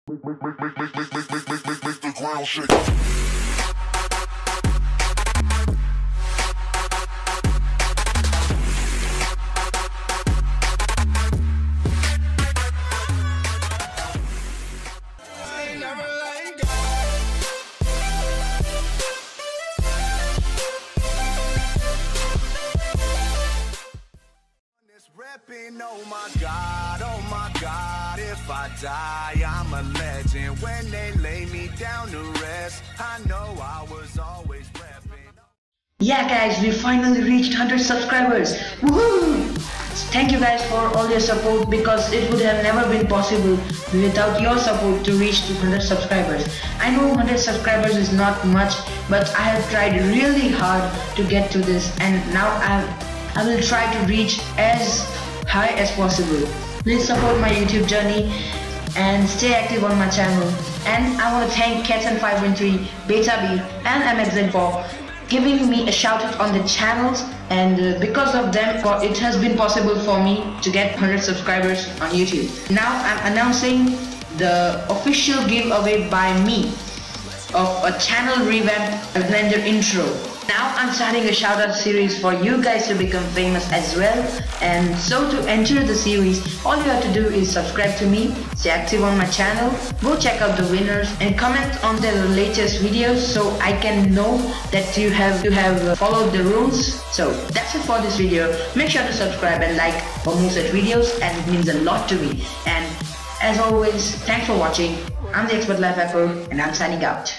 Make the ground shake. Oh my God, if I die, I'm a legend. When they lay me down to rest, I know I was always repping. Yeah guys, we finally reached 100 subscribers. Woohoo! Thank you guys for all your support, because it would have never been possible without your support to reach 200 subscribers. I know 100 subscribers is not much, but I have tried really hard to get to this, and now I will try to reach as high as possible. Please support my YouTube journey and stay active on my channel. And I want to thank Catson513, Beta B and MXZ for giving me a shout out on the channels, and because of them it has been possible for me to get 100 subscribers on YouTube. Now I'm announcing the official giveaway by me of a channel revamp Blender intro. Now I'm starting a shout out series for you guys to become famous as well, and so to enter the series, all you have to do is subscribe to me, stay active on my channel, go check out the winners and comment on their latest videos so I can know that you have followed the rules. So that's it for this video. Make sure to subscribe and like for more such videos, and it means a lot to me. And as always, thanks for watching. I'm the Expert Life Hacker and I'm signing out.